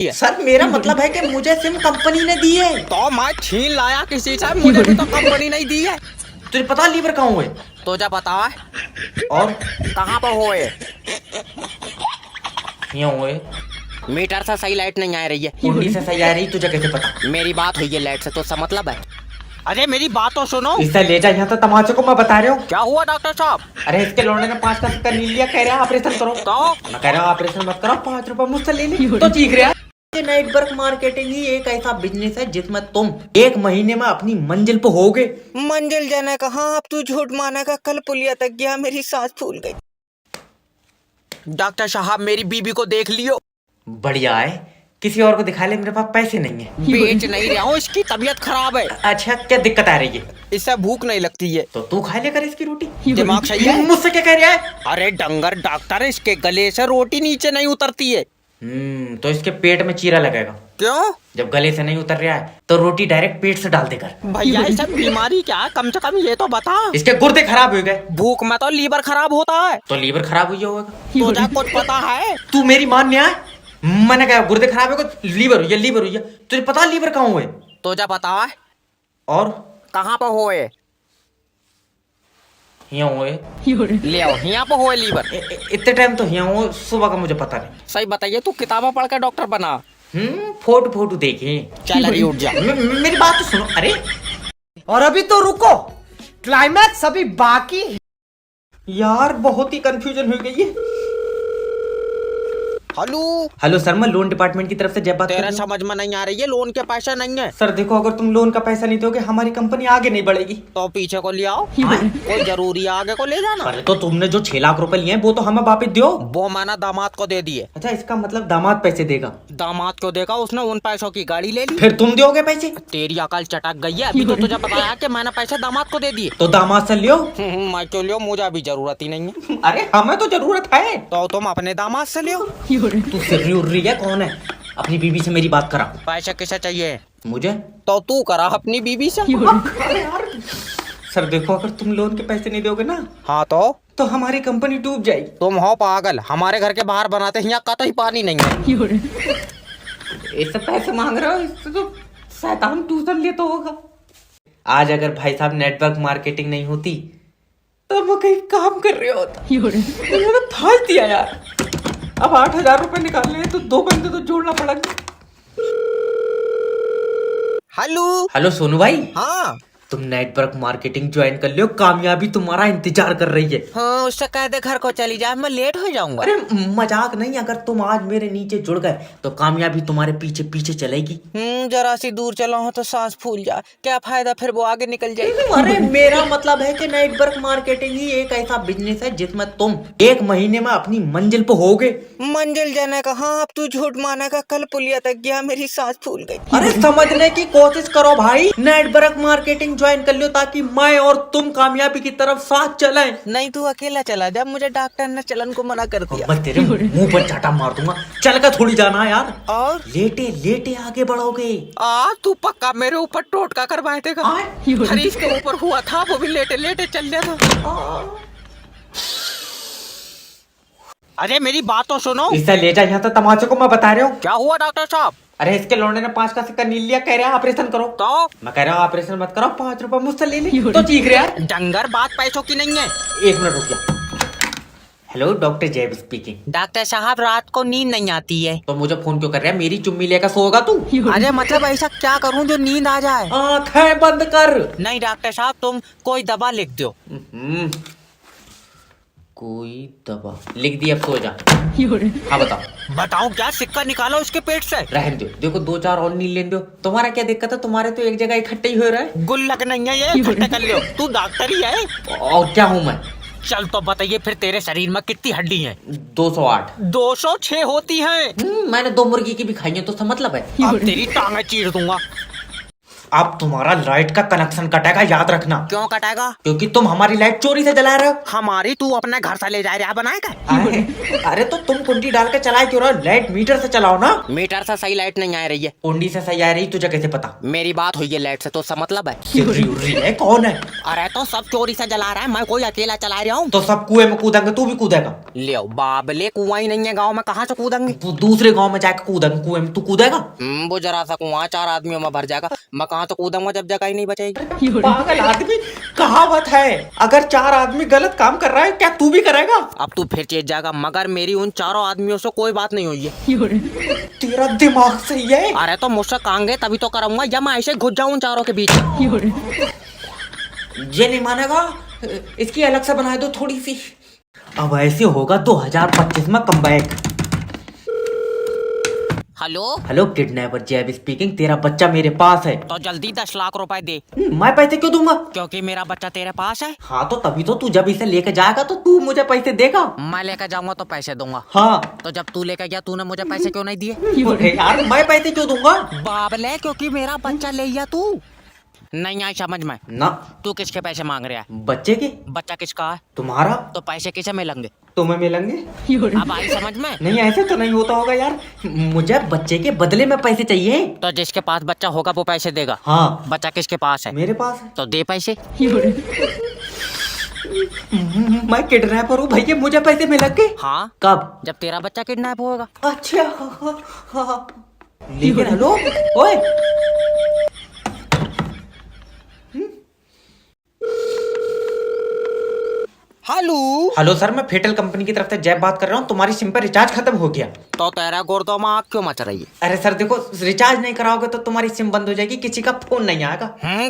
Sir मेरा मतलब है कि मुझे सिम कंपनी ने दी है। तो मैं छीन लाया किसी से, मुझे भी तो कंपनी नहीं दी है। तुझे पता लीवर कहाँ हुए? तो जा पता है और कहाँ पर होए? यहाँ हुए। मीटर से सही लाइट नहीं आ रही है। कुंडी से सही आ रही, तुझे कैसे पता? मेरी बात हुई है लाइट से, तो इसका मतलब है। अरे मेरी बात तो सुनो। इससे ले जा यहाँ तो तमाचे को मैं बता रहा हूँ। क्या हुआ डॉक्टर साहब? अरे इसके लौंडे ने 5 का सिक्का नील लिया, कह रहा है ऑपरेशन करो। तो मैं कह रहा हूँ ऑपरेशन मत करो, 5 रुपए मुझसे ले ली तो चीख रहा है। ये नेटवर्क मार्केटिंग ही एक ऐसा बिजनेस है जिसमें तुम 1 महीने में अपनी मंजिल पे होगे। मंजिल जाने का? हाँ अब तू झूठ मानेगा, कल पुलिया तक गया, मेरी सांस फूल गई। डॉक्टर साहब मेरी बीबी को देख लियो। बढ़िया है, किसी और को दिखा ले, मेरे पास पैसे नहीं है। बेच नहीं रहा हूँ, इसकी तबीयत खराब है। अच्छा क्या दिक्कत आ रही है? इससे भूख नहीं लगती है। तो तू खा ले कर इसकी रोटी। दिमाग सही है? मुझसे क्या कह रहा है? अरे डंगर डॉक्टर, इसके गले से रोटी नीचे नहीं उतरती है। तो इसके पेट में चीरा लगेगा। क्यों? जब गले से नहीं उतर रहा है तो रोटी डायरेक्ट पेट से डाल देकर। भैया ये सब बीमारी क्या है, कम से कम ये तो बता। इसके गुर्दे खराब हो गए। भूख में तो लीवर खराब होता है। तो लीवर खराब हुई होगा। तो जा कुछ पता है? तू मेरी मान है? मैंने कहा गुर्दे खराब है, लीवर हुई है, लीवर हुई है। तुझे पता लीवर कहाँ हुए? तो जा पता है और कहाँ पर होए? यहाँ हुए। ले आओ, यहाँ पर होए लीवर। इतने टाइम तो यहाँ हुए, सुबह का मुझे पता नहीं। सही बताइए, तू किताबें पढ़ के डॉक्टर बना। फोटो फोटो देखे। चल अरे उठ जा। मेरी बात तो सुनो। अरे और अभी तो रुको, क्लाइमैक्स अभी बाकी है। यार बहुत ही कंफ्यूजन हो गई है। हेलो हेलो सर, मैं लोन डिपार्टमेंट की तरफ से जय बात कर तेरा रहा हूँ। समझ में नहीं आ रही है, लोन के पैसे नहीं है। सर देखो, अगर तुम लोन का पैसा नहीं दोगे हमारी कंपनी आगे नहीं बढ़ेगी। तो पीछे को ले आओ, कोई जरूरी है आगे को ले जाना। अरे तो तुमने जो 6 लाख रुपए लिए हैं वो तो हमें वापस दो। वो मैंने दामाद को दे दिए। अच्छा इसका मतलब दामाद पैसे देगा? दामाद को देगा, उसने उन पैसों की गाड़ी ले ली। फिर तुम दोगे पैसे? तेरी अकल चटक गई है, अभी तो तुझे पता है कि मैंने पैसे दामाद को दे दिए। तो दामाद से लियो। मैं क्यों लियो, मुझे अभी जरूरत ही नहीं है। अरे हमें तो जरूरत है। तो तुम अपने दामाद से लियो। तू सिर्री उर्री है? कौन है? अपनी बीबी से मेरी बात करा। पैसे किसे चाहिए? मुझे। तो तू करा अपनी बीबी से। अरे यार सर देखो, अगर तुम लोन के पैसे नहीं दोगे ना हाँ तो हमारी कंपनी डूब जाएगी। तुम हो पागल, हमारे घर के बाहर बनाते हैं, यहाँ कतई पानी नहीं है। इससे पैसे मांग रहे हो, इससे तो शैतान ट्यूशन ले तो होगा। आज अगर भाई साहब नेटवर्क मार्केटिंग नहीं होती तो मैं कहीं काम कर रहे होता। मैंने तो थाच दिया यार। अब 8,000 रुपए निकालने हैं तो 2 बंदे तो जोड़ना पड़ेगा। हेलो हेलो सोनू भाई। हाँ तुम नेटवर्क मार्केटिंग ज्वाइन कर लियो, कामयाबी तुम्हारा इंतजार कर रही है। हाँ, उससे कह दे घर को चली जा, मैं लेट हो जाऊंगा। अरे मजाक नहीं, अगर तुम आज मेरे नीचे जुड़ गए तो कामयाबी तुम्हारे पीछे पीछे चलेगी। जरा सी दूर चला हो तो सांस फूल जा, क्या फायदा, फिर वो आगे निकल जाएगी। अरे मेरा मतलब है कि नेटवर्क मार्केटिंग ही एक ऐसा बिजनेस है जिसमें तुम 1 महीने में अपनी मंजिल पे होगे। मंजिल जाने का? हाँ अब तू झूठ मानेगा, कल पुलिया तक गया, मेरी सांस फूल गई। अरे समझने की कोशिश करो भाई, नेटवर्क मार्केटिंग ज्वाइन कर लो ताकि मैं और तुम कामयाबी की तरफ साथ चलें। नहीं तू अकेला चला जा, मुझे डॉक्टर ने चलन को मना कर दिया। मैं तेरे मुंह पर चाटा मार दूंगा। चल का थोड़ी जाना है यार। और लेटे लेटे आगे बढ़ोगे। तू पक्का मेरे ऊपर टोटका करवाए देगा? हरीश के ऊपर हुआ था, वो भी लेटे लेटे चल गया था। अरे मेरी बात तो सुनो। इससे ले जा यहाँ तो तमाचे को मैं बता रहा हूँ। क्या हुआ डॉक्टर साहब? अरे इसके लौंडे ने 5 का सिक्का नील लिया, कह रहा है ऑपरेशन करो। तो मैं कह रहा हूँ ऑपरेशन मत करो, 5 रुपए मुझसे ले ली तो चीख रहा है। डंगर, बात पैसों की नहीं है। 1 मिनट रुक जा। हेलो डॉक्टर जैब स्पीकिंग। डॉक्टर साहब रात को नींद नहीं आती है। तो मुझे फोन क्यों कर रहा है? मेरी चुम्मी लेकर सोगा तू? अरे मतलब ऐसा क्या करूं जो नींद आ जाए? आंखें बंद कर। नहीं डॉक्टर साहब, तुम कोई दवा लिख दो। कोई दवा लिख दी, अब सो जा। हाँ बताओ। बताओ क्या? सिक्का निकालो उसके पेट से। रहने दो, देखो 2-4 और नील लेने दो। तुम्हारा क्या दिक्कत है? तुम्हारे तो एक जगह इकट्ठे ही हो रहा है। गुल्लक नहीं है ये, इकट्ठे कर लो। तू डॉक्टर ही है। और क्या हूँ मैं? चल तो बताइए फिर, तेरे शरीर में कितनी हड्डी है? 208। 206 होती है। मैंने 2 मुर्गी की भी खाई है, तो इसका मतलब है। अब तेरी टांगे चीर दूंगा। अब तुम्हारा लाइट का कनेक्शन कटेगा, याद रखना। क्यों कटेगा? क्योंकि तुम हमारी लाइट चोरी से जला रहे हो। हमारी तू अपने घर से ले जा रहा बनाएगा? अरे तो तुम कुंडी डाल के चलाए क्यों रहे हो? लाइट मीटर से चलाओ ना। मीटर से सही लाइट नहीं आ रही है। कुंडी से सही आ रही, तुझे कैसे पता? मेरी बात हुई है लाइट से, तो उसका मतलब है? सिर्री उर्री है, कौन है? अरे तो सब चोरी से जला रहा है, मैं कोई अकेला चला रहा हूँ? तो सब कुएं में कूदेंगे, तू भी कूदेगा? ले बाबले, कुआं ही नहीं है गाँव में, कहाँ से कूदेंगे? तू दूसरे गांव में जाकर कूदेंगे, कुएं में तू कूदेगा? वो जरा सा कुआं 4 आदमियों में भर जाएगा, मैं कहाँ तो कूदूंगा जब जगह ही नहीं बचेगी। पागल आदमी, कहावत है अगर 4 आदमी गलत काम कर रहा है क्या तू भी करेगा? अब तू फिर चेत जाएगा, मगर मेरी उन 4 आदमियों से कोई बात नहीं हुई है। तेरा दिमाग सही है? अरे तो मुझसे कांगे तभी तो करूंगा, या मैं ऐसे घुस जाऊं उन 4 के बीच। ये नहीं मानेगा, इसकी अलग से बना दो थोड़ी सी। अब ऐसे होगा 2025 में कमबैक। हेलो हेलो किडनैपर जैब स्पीकिंग। तेरा बच्चा मेरे पास है। तो जल्दी 10 लाख रुपए दे। मैं पैसे क्यों दूंगा? क्योंकि मेरा बच्चा तेरे पास है। हाँ तो तभी तो, तू जब इसे लेके जाएगा तो तू मुझे पैसे देगा। मैं लेकर जाऊंगा तो पैसे दूंगा। हाँ तो जब तू लेकर गया तूने मुझे पैसे क्यों नहीं दिए? अरे यार मैं पैसे क्यों दूंगा? बाबले, क्योंकि मेरा बच्चा ले गया तू। नहीं आई समझ में ना। तू किसके पैसे मांग रहा है? बच्चे के। बच्चा किसका है? तुम्हारा। तो पैसे किसे मिलेंगे? तुम्हें मिलेंगे। अब आई समझ में? नहीं ऐसे तो नहीं होता होगा यार, मुझे बच्चे के बदले में पैसे चाहिए। तो जिसके पास बच्चा होगा वो पैसे देगा। हाँ। बच्चा किसके पास है? मेरे पास है। तो दे पैसे। मैं किडनैपर हूँ भैया, मुझे पैसे मिलेंगे। हाँ। कब? जब तेरा बच्चा किडनैप होगा। अच्छा हाँ। लेकिन हेलो ओए, हेलो हेलो सर, मैं फेटल कंपनी की तरफ से जैब बात कर रहा हूँ। तुम्हारी सिम पर रिचार्ज खत्म हो गया। तो तेरा गुर्दों में आग क्यों मच रही है? अरे सर देखो, रिचार्ज नहीं कराओगे तो तुम्हारी सिम बंद हो जाएगी, किसी का फोन नहीं आएगा।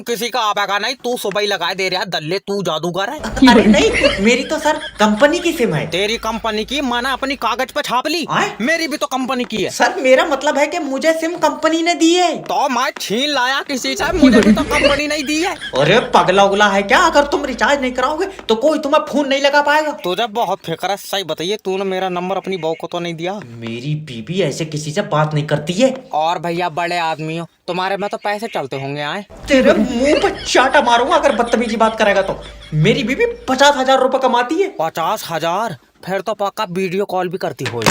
किसी का आवेगा नहीं, तू सुबह ही लगा दे रहा दल्ले, तू जादूगर है। अरे नहीं, मेरी तो सर कंपनी की सिम है। तेरी कंपनी की मैंने अपनी कागज पे छाप ली। मेरी भी तो कंपनी की है। सर मेरा मतलब है कि मुझे सिम कंपनी ने दी है। तो मैं छीन लाया किसी से, मुझे भी तो कंपनी नहीं दी है। अरे पगला उगला है क्या? अगर तुम रिचार्ज नहीं कराओगे तो कोई तुम्हें फोन नहीं लगा पाएगा। तुझे बहुत फिक्र है, सही बताइए, तूने मेरा नंबर अपनी बहू को तो नहीं दिया? मेरी बीबी ऐसे किसी से बात नहीं करती है। और भैया बड़े आदमी हो, तुम्हारे में तो पैसे चलते होंगे। आए तेरे मुंह पर चाटा मारूंगा अगर बदतमीजी बात करेगा तो। मेरी बीबी 50,000 रुपए कमाती है। 50,000? फिर तो पक्का वीडियो कॉल भी करती हो।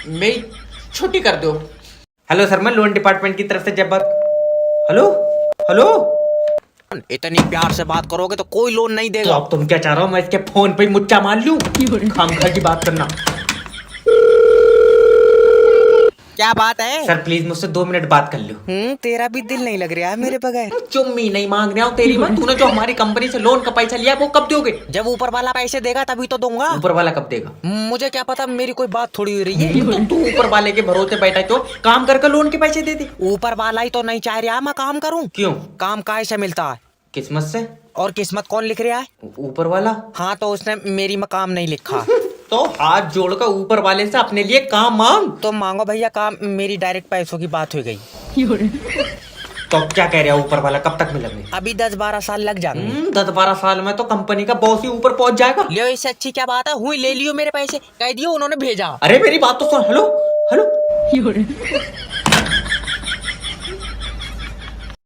मेरी छुट्टी कर दो। हेलो सर, मैं लोन डिपार्टमेंट की तरफ से जब बात। हेलो हेलो, इतनी प्यार से बात करोगे तो कोई लोन नहीं तो देगा। अब तुम क्या चाह रहे हो? मैं इसके फोन पे ही मुच्चा मार लूं? खामखा की बात करना। क्या बात है? सर प्लीज मुझसे 2 मिनट बात कर लो। तेरा भी दिल नहीं लग रहा है मेरे बगैर? चुम्मी नहीं मांग रहा हूँ तेरी मैं। तूने जो हमारी कंपनी से लोन का पैसा लिया वो कब दोगे? जब ऊपर वाला पैसे देगा तभी तो दूंगा। ऊपर वाला कब देगा? मुझे क्या पता, मेरी कोई बात थोड़ी हो रही है। तो तू ऊपर वाले के भरोसे बैठा तो काम करके लोन के पैसे दे दे। ऊपर वाला ही तो नहीं चाह रहा मैं काम करूं। क्यों? काम काहे से मिलता है? किस्मत से। और किस्मत कौन लिख रहा है? ऊपर वाला। हाँ तो उसने मेरी मकाम नहीं लिखा। तो हाथ जोड़कर ऊपर वाले से अपने लिए काम मांग। तो मांगो भैया काम, मेरी डायरेक्ट पैसों की बात हो गई। तो क्या कह रहा है ऊपर वाला, कब तक मिलेंगे? अभी 10-12 साल लग जाएंगे। 10-12 साल में तो कंपनी का बॉस ही ऊपर पहुंच जाएगा। लियो, इससे अच्छी क्या बात है? हुई ले लियो मेरे पैसे, कह दियो उन्होंने भेजा। अरे मेरी बात तो सुन। Hello hello,